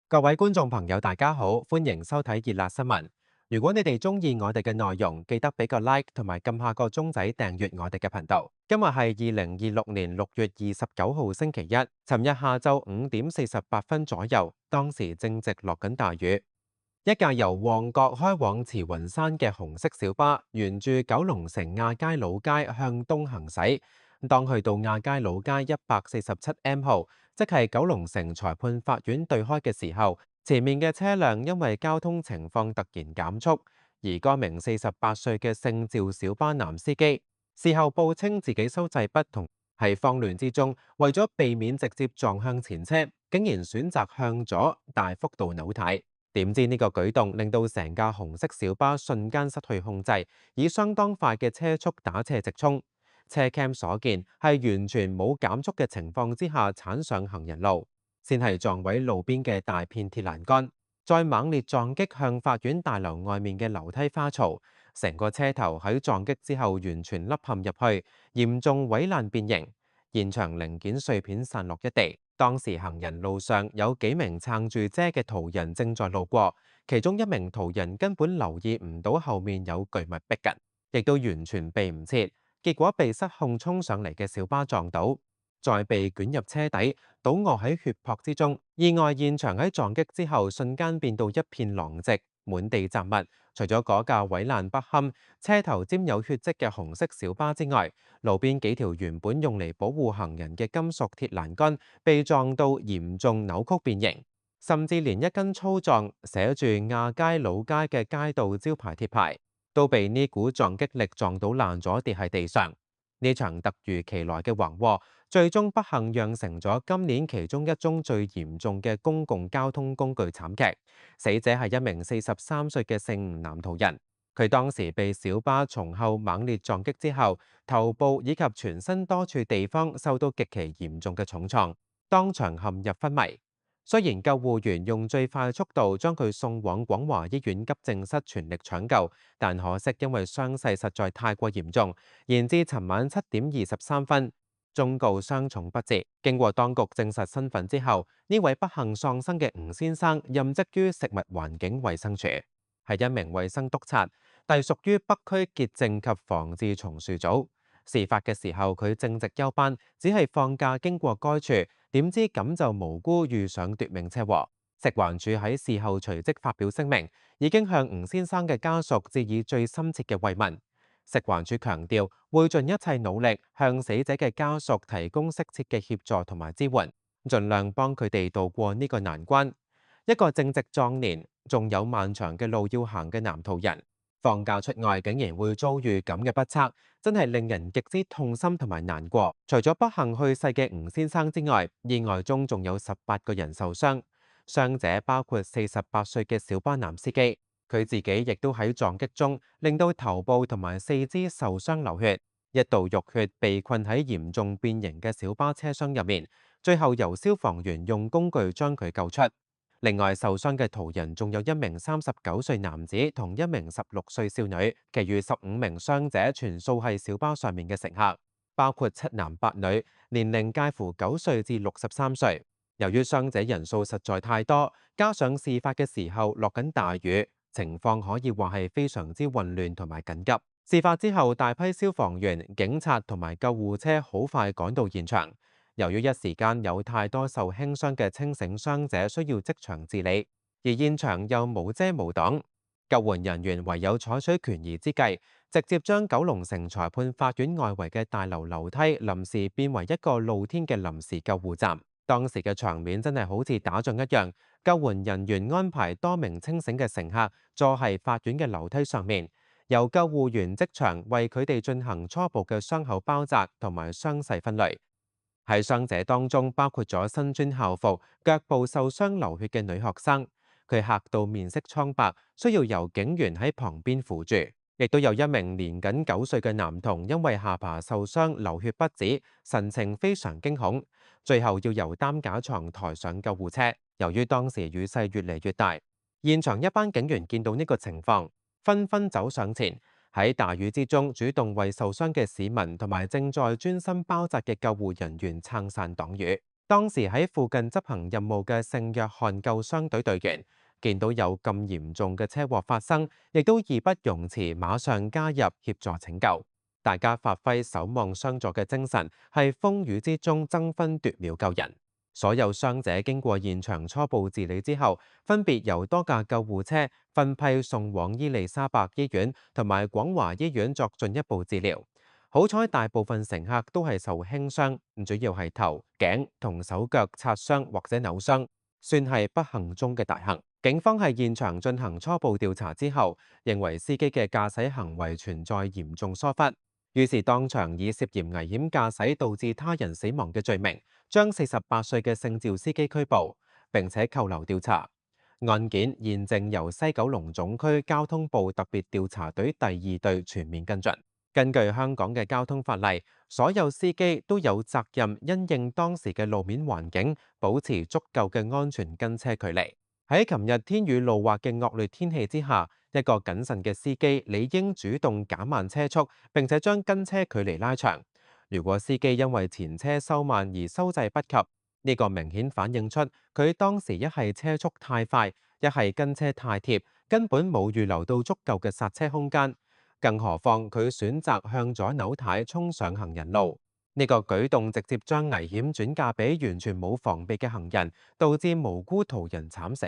各位觀眾朋友，大家好，歡迎收睇熱辣新聞。如果你哋中意我哋嘅內容，記得俾個 like 同埋撳下個鐘仔訂閱我哋嘅頻道。今日係2026年6月29號星期一，尋日下晝5點48分左右，當時正值落緊大雨。一架由旺角開往慈雲山嘅紅色小巴，沿住九龍城亞皆老街向東行駛。當去到亞皆老街147M 號，即係九龍城裁判法院對開嘅時候，前面嘅車輛因為交通情況突然減速，而該名48歲嘅姓趙小巴男司機事後報稱自己收掣不同，喺慌亂之中，為咗避免直接撞向前車，竟然選擇向左大幅度扭軚。點知呢個舉動令到成架紅色小巴瞬間失去控制，以相當快嘅車速打斜直衝。車 cam 所見係完全冇減速嘅情況之下鏟上行人路，先係撞毀路邊嘅大片鐵欄杆，再猛烈撞擊向法院大樓外面嘅樓梯花槽，成個車頭喺撞擊之後完全凹陷入去，嚴重毀爛變形，現場零件碎片散落一地。當時行人路上有幾名撐住遮嘅途人正在路過，其中一名途人根本留意唔到後面有巨物逼近，亦都完全避唔切，結果被失控衝上嚟嘅小巴撞倒，再被捲入車底，倒臥喺血泊之中。意外現場喺撞擊之後瞬間變到一片狼藉，滿地雜物。除咗嗰架毀爛不堪、車頭沾有血跡嘅紅色小巴之外，路邊幾條原本用嚟保護行人嘅金屬鐵欄杆被撞到嚴重扭曲變形，甚至連一根粗壯寫住亞皆老街嘅街道招牌鐵牌都被呢股撞擊力撞到爛咗，跌喺地上。呢場突如其來嘅橫禍，最終不幸釀成咗今年其中一宗最嚴重嘅公共交通工具慘劇。死者係一名43歲嘅姓吳男途人，佢當時被小巴從後猛烈撞擊之後，頭部以及全身多處地方受到極其嚴重嘅重創，當場陷入昏迷。雖然救護員用最快速度將佢送往廣華醫院急症室全力搶救，但可惜因為傷勢實在太過嚴重，延至尋晚7點23分，終告傷重不治。經過當局證實身份之後，呢位不幸喪生嘅吳先生任職於食物環境衛生署，係一名衛生督察，隸屬於北區潔淨及防治松樹組。事發嘅時候，佢正值休班，只係放假經過該處，點知咁就無辜遇上奪命車禍。食環署喺事後隨即發表聲明，已經向吳先生嘅家屬致以最深切嘅慰問。食環署強調會盡一切努力向死者嘅家屬提供適切嘅協助同埋支援，盡量幫佢哋渡過呢個難關。一個正值壯年，仲有漫長嘅路要行嘅男途人，放假出外竟然會遭遇咁嘅不測，真係令人極之痛心同埋難過。除咗不幸去世嘅吳先生之外，意外中仲有18個人受傷，傷者包括48歲嘅小巴男司機，佢自己亦都喺撞擊中令到頭部同埋四肢受傷流血，一度浴血被困喺嚴重變形嘅小巴車廂入面，最後由消防員用工具將佢救出。另外受傷嘅途人仲有一名39歲男子同一名16歲少女，其餘15名傷者全數係小巴上面嘅乘客，包括7男8女，年齡介乎9歲至63歲。由於傷者人數實在太多，加上事發嘅時候落緊大雨，情況可以話係非常之混亂同埋緊急。事發之後，大批消防員、警察同埋救護車好快趕到現場。由於一時間有太多受輕傷嘅清醒傷者需要即場治理，而現場又無遮無擋，救援人員唯有採取權宜之計，直接將九龍城裁判法院外圍嘅大樓樓梯臨時變為一個露天嘅臨時救護站。當時嘅場面真係好似打仗一樣，救援人員安排多名清醒嘅乘客坐喺法院嘅樓梯上面，由救護員即場為佢哋進行初步嘅傷口包紮同埋傷勢分類。喺傷者當中，包括咗身穿校服、腳部受傷流血嘅女學生，佢嚇到面色蒼白，需要由警員喺旁邊扶住。亦都有一名年僅9歲嘅男童，因為下巴受傷流血不止，神情非常驚恐，最後要由擔架床抬上救護車。由於當時雨勢越嚟越大，現場一班警員見到呢個情況，紛紛走上前，喺大雨之中主動為受傷嘅市民同埋正在專心包紮嘅救護人員撐傘擋雨。當時喺附近執行任務嘅聖約翰救傷隊隊員見到有咁嚴重嘅車禍發生，亦都義不容辭，馬上加入協助拯救。大家發揮守望相助嘅精神，喺風雨之中爭分奪秒救人。所有傷者經過現場初步治理之後，分別由多架救護車分批送往伊利沙伯醫院同埋廣華醫院作進一步治療。好彩大部分乘客都係受輕傷，主要係頭、頸同手腳擦傷或者扭傷，算係不幸中嘅大幸。警方喺現場進行初步調查之後，認為司機嘅駕駛行為存在嚴重疏忽，於是當場以涉嫌危險駕駛導致他人死亡嘅罪名，將48歲嘅姓趙司機拘捕，並且扣留調查。案件現正由西九龍總區交通部特別調查隊第2隊全面跟進。根據香港嘅交通法例，所有司機都有責任因應當時嘅路面環境，保持足夠嘅安全跟車距離。喺琴日天雨路滑嘅惡劣天氣之下，一個謹慎嘅司機理應主動減慢車速，並且將跟車距離拉長。如果司機因為前車收慢而收掣不及，呢個明顯反映出佢當時一係車速太快，一係跟車太貼，根本冇預留到足夠嘅剎車空間。更何況佢選擇向左扭軚衝上行人路，呢個舉動直接將危險轉嫁俾完全冇防備嘅行人，導致無辜途人慘死。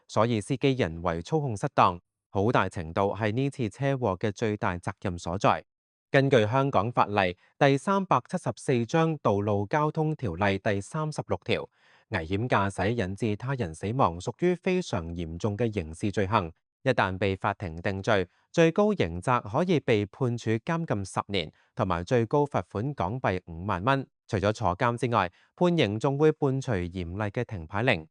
所以司機人為操控失當，好大程度係呢次車禍嘅最大責任所在。根據香港法例第374章道路交通條例第36條，危險駕駛引致他人死亡屬於非常嚴重嘅刑事罪行。一旦被法庭定罪，最高刑責可以被判處監禁10年，同埋最高罰款港幣5萬蚊。除咗坐監之外，判刑仲會伴隨嚴厲嘅停牌令。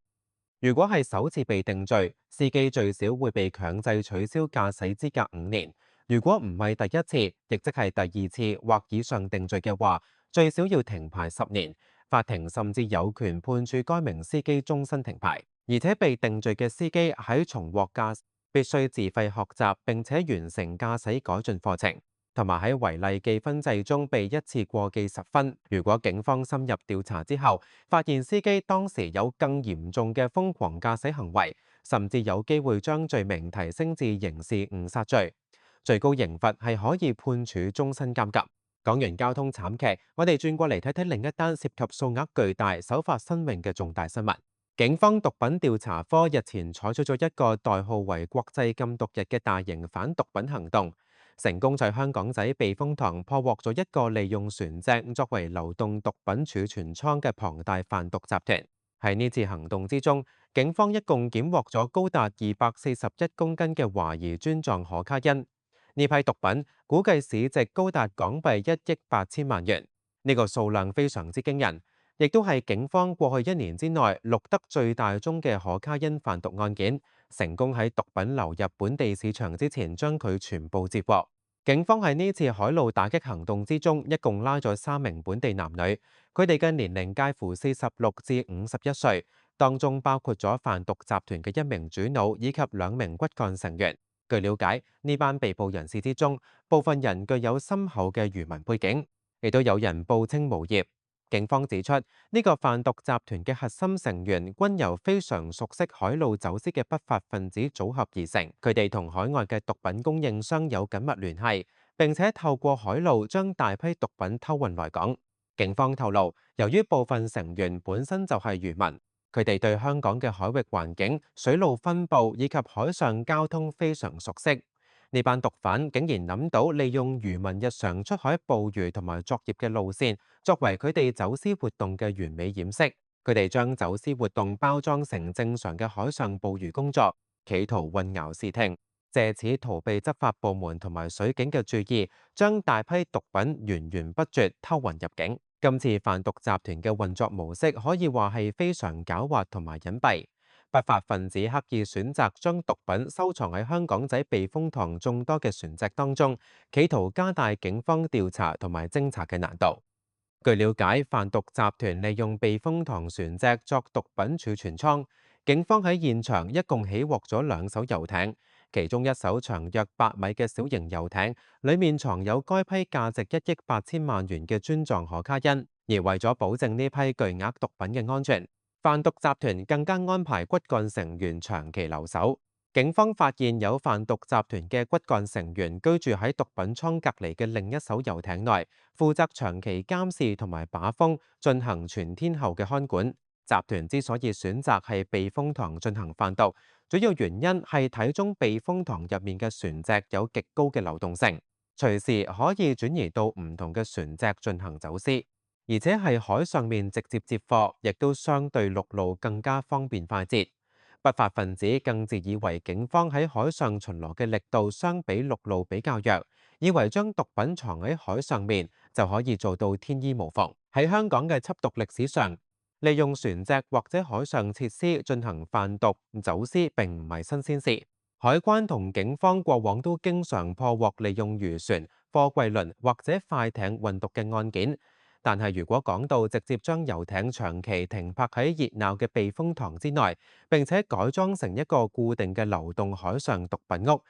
如果係首次被定罪，司機最少會被強制取消駕駛資格5年。如果唔係第一次，亦即係第2次或以上定罪嘅話，最少要停牌10年。法庭甚至有權判處該名司機終身停牌。而且被定罪嘅司機喺重獲駕必須自費學習並且完成駕駛改進課程，同埋喺違例記分制中被一次過記10分。如果警方深入調查之後，發現司機當時有更嚴重嘅瘋狂駕駛行為，甚至有機會將罪名提升至刑事誤殺罪，最高刑罰係可以判處終身監禁。講完交通慘劇，我哋轉過嚟睇睇另一單涉及數額巨大、手法新穎嘅重大新聞。警方毒品調查科日前採取咗一個代號為國際禁毒日嘅大型反毒品行動，成功在香港仔避風塘破獲咗一個利用船隻作為流動毒品儲存倉嘅龐大販毒集團。喺呢次行動之中，警方一共檢獲咗高達241公斤嘅懷疑磚狀可卡因。呢批毒品估計市值高達港幣1億8千萬元，呢個數量非常之驚人。亦都係警方過去1年之內錄得最大宗嘅可卡因販毒案件，成功喺毒品流入本地市場之前將佢全部截獲。警方喺呢次海路打擊行動之中，一共拉咗3名本地男女，佢哋嘅年齡介乎46至51歲，當中包括咗販毒集團嘅1名主腦以及2名骨幹成員。據了解，呢班被捕人士之中，部分人具有深厚嘅漁民背景，亦都有人報稱無業。警方指出，呢個販毒集團嘅核心成員均由非常熟悉海路走私嘅不法分子組合而成，佢哋同海外嘅毒品供應商有緊密聯繫，並且透過海路將大批毒品偷運來港。警方透露，由於部分成員本身就係漁民，佢哋對香港嘅海域環境、水路分佈以及海上交通非常熟悉。呢班毒販竟然諗到利用漁民日常出海捕魚同埋作業嘅路線，作為佢哋走私活動嘅完美掩飾。佢哋將走私活動包裝成正常嘅海上捕魚工作，企圖混淆視聽，借此逃避執法部門同埋水警嘅注意，將大批毒品源源不絕偷運入境。今次販毒集團嘅運作模式可以話係非常狡猾同埋隱蔽。不法分子刻意選擇將毒品收藏喺香港仔避風塘眾多嘅船隻當中，企圖加大警方調查同埋偵查嘅難度。據了解，販毒集團利用避風塘船隻作毒品儲存倉，警方喺現場一共起獲咗2艘遊艇，其中一艘長約8米嘅小型遊艇，裡面藏有該批價值1億8千萬元嘅磚狀可卡因。而為咗保證呢批巨額毒品嘅安全，販毒集團更加安排骨幹成員長期留守。警方發現有販毒集團嘅骨幹成員居住喺毒品倉隔離嘅另一艘遊艇內，負責長期監視同埋把風，進行全天候嘅看管。集團之所以選擇係避風塘進行販毒，主要原因係睇中避風塘入面嘅船隻有極高嘅流動性，隨時可以轉移到唔同嘅船隻進行走私，而且係海上面直接接貨，亦都相對陸路更加方便快捷。不法分子更自以為警方喺海上巡邏嘅力度相比陸路比較弱，以為將毒品藏喺海上面就可以做到天衣無縫。喺香港嘅緝毒歷史上，利用船隻或者海上設施進行販毒走私並唔係新鮮事。海關同警方過往都經常破獲利用漁船、貨櫃輪或者快艇運毒嘅案件。但係如果講到直接將遊艇長期停泊喺熱鬧嘅避風塘之內，並且改裝成一個固定嘅流動海上毒品屋，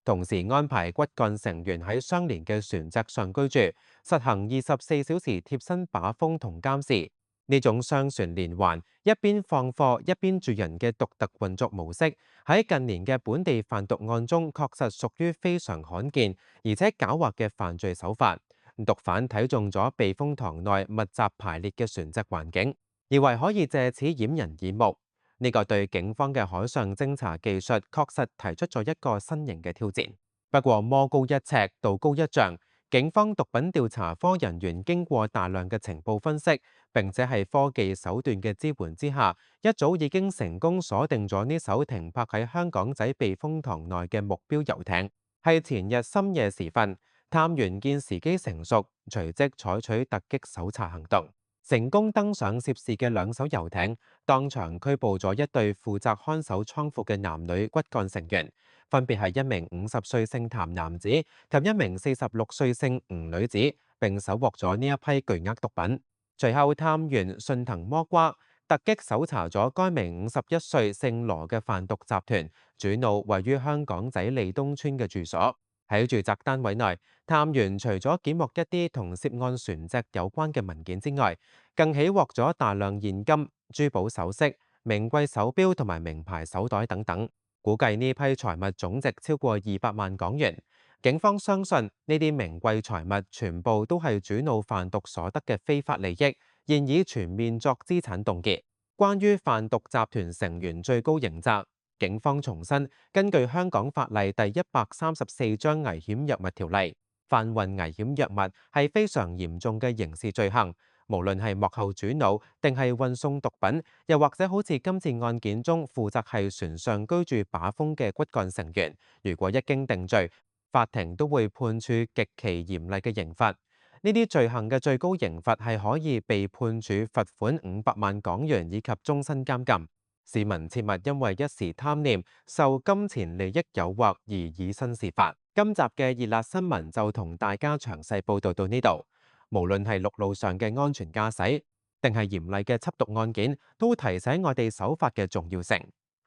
同時安排骨幹成員喺相連嘅船隻上居住，實行24小時貼身把風同監視。呢種雙船連環，一邊放貨一邊住人嘅獨特運作模式，喺近年嘅本地販毒案中確實屬於非常罕見而且狡猾嘅犯罪手法。毒販睇中咗避風塘內密集排列嘅船隻環境，以為可以借此掩人耳目。呢個對警方嘅海上偵查技術確實提出咗一個新型嘅挑戰。不過魔高一尺，道高一丈，警方毒品調查科人員經過大量嘅情報分析，並且係科技手段嘅支援之下，一早已經成功鎖定咗呢艘停泊喺香港仔避風塘內嘅目標遊艇。係前日深夜時分，探員見時機成熟，隨即採取突擊搜查行動，成功登上涉事嘅兩艘遊艇，當場拘捕咗一對負責看守倉庫嘅男女骨幹成員，分別係一名50歲姓譚男子及一名46歲姓吳女子，並搜獲咗呢一批巨額毒品。隨後探員順藤摸瓜，突擊搜查咗該名51歲姓羅嘅販毒集團主腦位於香港仔利東村嘅住所。喺住宅單位內，探員除咗檢獲一啲同涉案船隻有關嘅文件之外，更起獲咗大量現金、珠寶首飾、名貴手錶同埋名牌手袋等等。估計呢批財物總值超過200萬港元。警方相信呢啲名貴財物全部都係主腦販毒所得嘅非法利益，現已全面作資產凍結。關於販毒集團成員最高刑責，警方重申，根據香港法例第134章危險藥物條例，販運危險藥物係非常嚴重嘅刑事罪行。無論係幕後主腦定係運送毒品，又或者好似今次案件中負責係船上居住把風嘅骨幹成員，如果一經定罪，法庭都會判處極其嚴厲嘅刑罰。呢啲罪行嘅最高刑罰係可以被判處罰款500萬港元以及終身監禁。市民切勿因為一時貪念、受金錢利益誘惑而以身試法。今集嘅熱辣新聞就同大家詳細報導到呢度。無論係陸路上嘅安全駕駛，定係嚴厲嘅緝毒案件，都提醒我哋守法嘅重要性。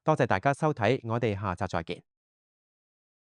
多謝大家收睇，我哋下集再見。